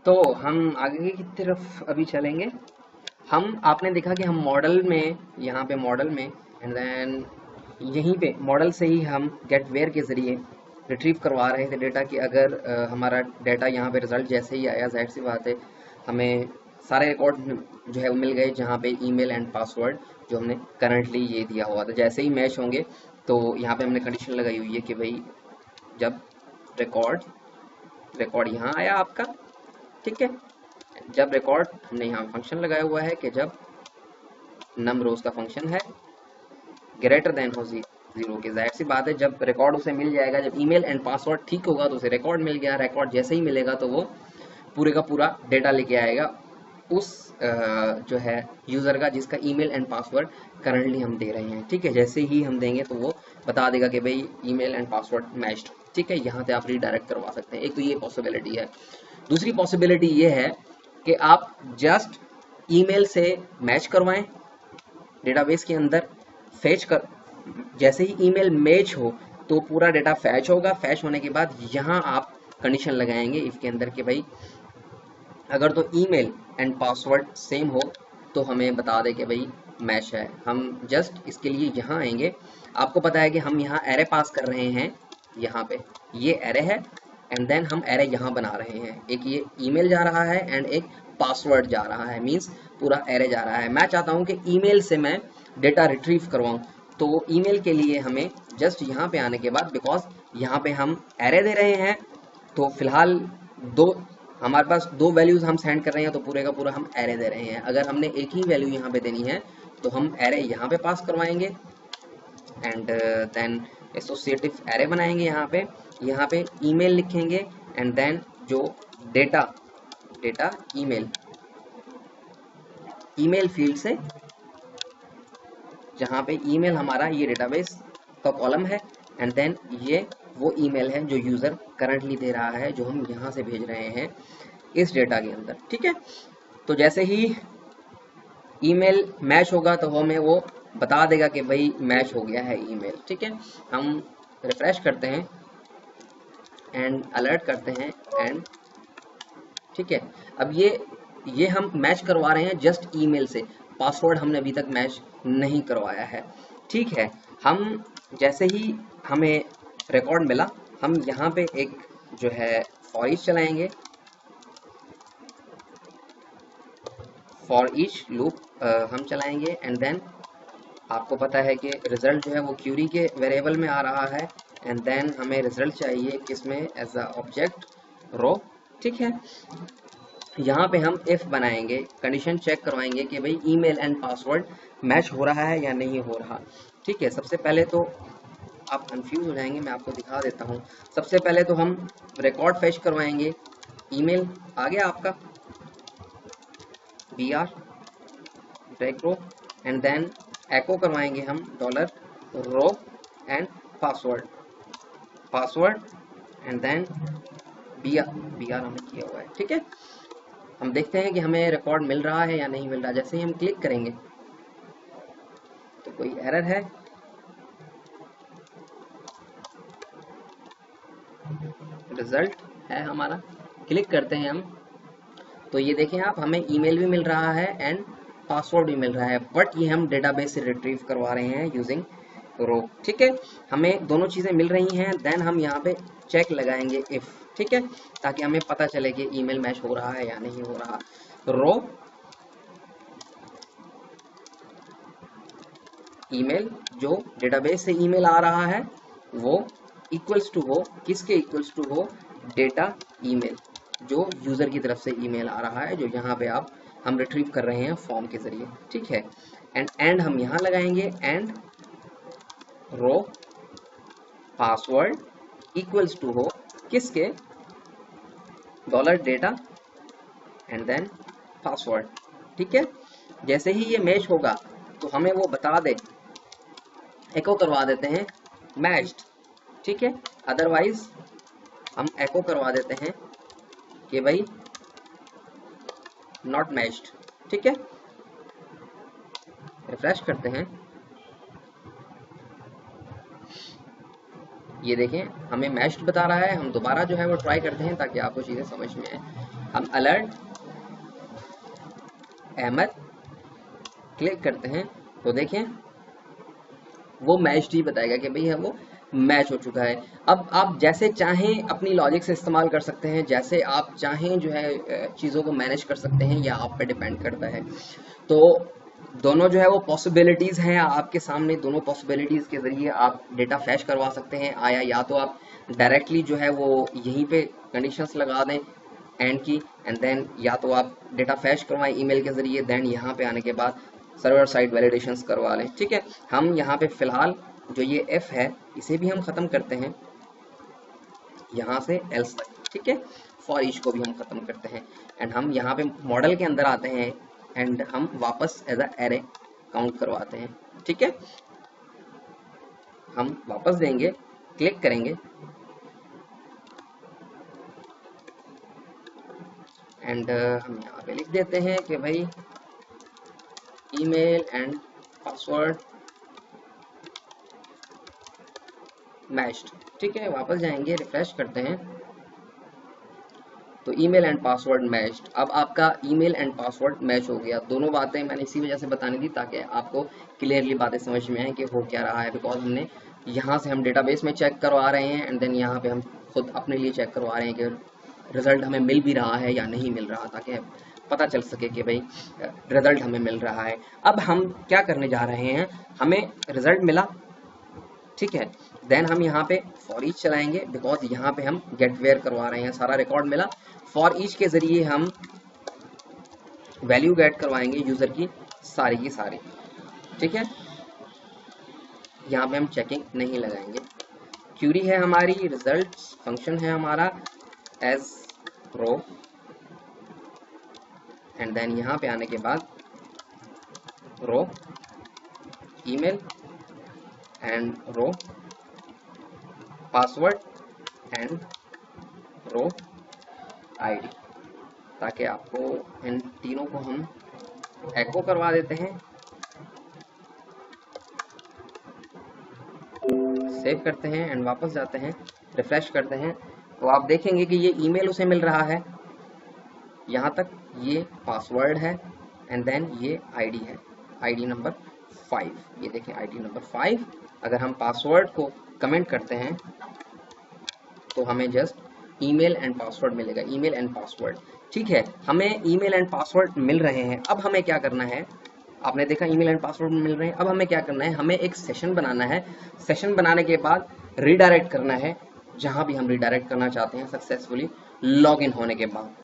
तो हम आगे की तरफ अभी चलेंगे। हम आपने देखा कि हम मॉडल में, यहाँ पे मॉडल में, एंड देन यहीं पे मॉडल से ही हम गेट वेयर के ज़रिए रिट्रीव करवा रहे थे डेटा कि अगर हमारा डेटा यहाँ पे रिज़ल्ट जैसे ही आया, जाहिर सी बात है हमें सारे रिकॉर्ड जो है वो मिल गए, जहाँ पे ईमेल एंड पासवर्ड जो हमने करंटली ये दिया हुआ था जैसे ही मैच होंगे। तो यहाँ पे हमने कंडीशन लगाई हुई है कि भाई जब रिकॉर्ड रिकॉर्ड यहाँ आया आपका, ठीक है, जब रिकॉर्ड हमने यहाँ फंक्शन लगाया हुआ है कि जब नम रोज का फंक्शन है ग्रेटर देन हो जीरो के, जाहिर सी बात है जब रिकॉर्ड उसे मिल जाएगा, जब ईमेल एंड पासवर्ड ठीक होगा तो उसे रिकॉर्ड मिल गया। रिकॉर्ड जैसे ही मिलेगा तो वो पूरे का पूरा डेटा लेके आएगा उस जो है यूज़र का जिसका ईमेल एंड पासवर्ड करंटली हम दे रहे हैं, ठीक है। जैसे ही हम देंगे तो वो बता देगा कि भाई ईमेल एंड पासवर्ड मैच्ड, ठीक है। यहाँ से आप रीडायरेक्ट करवा सकते हैं। एक तो ये पॉसिबिलिटी है। दूसरी पॉसिबिलिटी ये है कि आप जस्ट ईमेल से मैच करवाएं डेटाबेस के अंदर, फैच कर, जैसे ही ईमेल मैच हो तो पूरा डेटा फैच होगा। फैच होने के बाद यहाँ आप कंडीशन लगाएंगे इफ के अंदर कि भाई अगर तो ईमेल एंड पासवर्ड सेम हो तो हमें बता दे कि भाई मैच है। हम जस्ट इसके लिए यहाँ आएंगे। आपको पता है कि हम यहाँ एरे पास कर रहे हैं, यहाँ पे ये एरे है एंड देन हम एरे यहाँ बना रहे हैं। एक ये ईमेल जा रहा है एंड एक पासवर्ड जा रहा है, मीन्स पूरा एरे जा रहा है। मैं चाहता हूँ कि ईमेल से मैं डेटा रिट्रीव करवाऊँ, तो ईमेल के लिए हमें जस्ट यहाँ पे आने के बाद, बिकॉज यहाँ पे हम एरे दे रहे हैं तो फिलहाल दो, हमारे पास दो वैल्यूज हम सेंड कर रहे हैं तो पूरे का पूरा हम एरे दे रहे हैं। अगर हमने एक ही वैल्यू यहाँ पे देनी है तो हम एरे यहाँ पे पास करवाएंगे एंड देन एसोसिएटिव एरे बनाएंगे। यहाँ पे ईमेल लिखेंगे एंड देन जो data data email email field से, जहाँ पे ईमेल हमारा ये डेटाबेस का कॉलम है एंड देन ये वो ईमेल है जो यूज़र करंटली दे रहा है, जो हम यहाँ से भेज रहे हैं इस डेटा के अंदर, ठीक है। तो जैसे ही ईमेल मैच होगा तो हमें वो बता देगा कि भाई मैच हो गया है ईमेल, ठीक है। हम रिफ्रेश करते हैं एंड अलर्ट करते हैं एंड, ठीक है। अब ये हम मैच करवा रहे हैं जस्ट ईमेल से, पासवर्ड हमने अभी तक मैच नहीं करवाया है, ठीक है। हम जैसे ही हमें रिकॉर्ड मिला, हम यहाँ पे एक जो है फॉर ईच चलाएंगे, फॉर ईच लूप हम चलाएंगे एंड देन आपको पता है कि रिजल्ट जो है वो क्यूरी के वेरिएबल में आ रहा है एंड देन हमें रिजल्ट चाहिए किसमें, एज अ ऑब्जेक्ट रो, ठीक है। यहाँ पे हम इफ बनाएंगे, कंडीशन चेक करवाएंगे कि भाई ईमेल एंड पासवर्ड मैच हो रहा है या नहीं हो रहा, ठीक है। सबसे पहले तो आप कंफ्यूज हो जाएंगे, मैं आपको दिखा देता हूँ। सबसे पहले तो हम रिकॉर्ड फेच करवाएंगे, ईमेल आ गया आपका br row and then echo करवाएंगे हम dollar row and password password and then br हमने किया हुआ है, ठीक है। हम देखते हैं कि हमें रिकॉर्ड मिल रहा है या नहीं मिल रहा। जैसे ही हम क्लिक करेंगे तो कोई एरर है, रिजल्ट है हमारा, क्लिक करते हैं हम तो ये देखें आप, हमें ईमेल भी मिल रहा है एंड पासवर्ड भी मिल रहा है, बट ये हम डेटाबेस से रिट्रीव करवा रहे हैं यूजिंग रो, ठीक है। हमें दोनों चीज़ें मिल रही हैं, देन हम यहाँ पे चेक लगाएंगे इफ, ठीक है, ताकि हमें पता चले कि ईमेल मैच हो रहा है या नहीं हो रहा। रो ईमेल, जो डेटाबेस से ईमेल आ रहा है वो इक्वल्स टू हो, किसके इक्वल्स टू हो, डेटा ईमेल, जो यूज़र की तरफ से ईमेल आ रहा है, जो यहाँ पे आप हम रिट्रीव कर रहे हैं फॉर्म के ज़रिए, ठीक है। एंड हम यहाँ लगाएंगे and row password equals to हो किसके, dollar data and then password, ठीक है। जैसे ही ये मैच होगा तो हमें वो बता दे, एको करवा देते हैं मैच्ड, ठीक है। अदरवाइज हम एको करवा देते हैं कि भाई नॉट मैच्ड, ठीक है। रिफ्रेश करते हैं ये देखें हमें मैच्ड बता रहा है। हम दोबारा जो है वो ट्राई करते हैं ताकि आपको चीज़ें समझ में आए। हम अलर्ट अहमद क्लिक करते हैं तो देखें वो मैच्ड ही बताएगा कि भाई है वो मैच हो चुका है। अब आप जैसे चाहें अपनी लॉजिक से इस्तेमाल कर सकते हैं, जैसे आप चाहें जो है चीज़ों को मैनेज कर सकते हैं, या आप पे डिपेंड करता है। तो दोनों जो है वो पॉसिबिलिटीज़ हैं आपके सामने। दोनों पॉसिबिलिटीज़ के ज़रिए आप डेटा फैच करवा सकते हैं। आया या तो आप डायरेक्टली जो है वो यहीं पे कंडीशंस लगा दें एंड की, एंड देन या तो आप डेटा फैच करवाएं ईमेल के ज़रिए, देन यहाँ पे आने के बाद सर्वर साइड वैलिडेशंस करवा लें। ठीक है, हम यहाँ पे फ़िलहाल जो ये एफ है इसे भी हम ख़त्म करते हैं यहाँ से एल्स तक। ठीक है, फॉर ईच को भी हम ख़त्म करते हैं एंड हम यहाँ पे मॉडल के अंदर आते हैं एंड हम वापस एज अ एरे काउंट करवाते हैं। ठीक है, हम वापस देंगे, क्लिक करेंगे एंड हम यहाँ पे लिख देते हैं कि भाई ईमेल एंड पासवर्ड मैच्ड। ठीक है, वापस जाएंगे, रिफ्रेश करते हैं तो ईमेल एंड पासवर्ड मैच्ड। अब आपका ईमेल एंड पासवर्ड मैच हो गया। दोनों बातें मैंने इसी वजह से बतानी थी ताकि आपको क्लियरली बातें समझ में आए कि हो क्या रहा है। बिकॉज हमने यहाँ से हम डेटाबेस में चेक करवा रहे हैं एंड देन यहाँ पे हम खुद अपने लिए चेक करवा रहे हैं कि रिजल्ट हमें मिल भी रहा है या नहीं मिल रहा, ताकि पता चल सके कि भाई रिजल्ट हमें मिल रहा है। अब हम क्या करने जा रहे हैं, हमें रिजल्ट मिला, ठीक है, देन हम यहाँ पे फॉर ईच चलाएंगे बिकॉज यहाँ पे हम गेट वेयर करवा रहे हैं। सारा रिकॉर्ड मिला, फॉर ईच के जरिए हम वैल्यू गेट करवाएंगे यूजर की सारी। ठीक है, यहाँ पे हम चेकिंग नहीं लगाएंगे। क्यूरी है हमारी, रिजल्ट फंक्शन है हमारा एज रो एंड देन यहाँ पे आने के बाद row email and row password and row ID, ताकि आपको इन तीनों को हम एको करवा देते हैं। सेव करते हैं एंड वापस जाते हैं, रिफ्रेश करते हैं तो आप देखेंगे कि ये ईमेल उसे मिल रहा है, यहाँ तक ये पासवर्ड है एंड देन ये आईडी है, आईडी नंबर 5। ये देखें आईडी नंबर 5। अगर हम पासवर्ड को कमेंट करते हैं तो हमें जस्ट ईमेल एंड पासवर्ड मिलेगा, ईमेल एंड पासवर्ड। ठीक है, हमें ईमेल एंड पासवर्ड मिल रहे हैं। अब हमें क्या करना है, आपने देखा ईमेल एंड पासवर्ड मिल रहे हैं। अब हमें क्या करना है, हमें एक सेशन बनाना है। सेशन बनाने के बाद रीडायरेक्ट करना है जहां भी हम रीडायरेक्ट करना चाहते हैं सक्सेसफुली लॉगिन होने के बाद।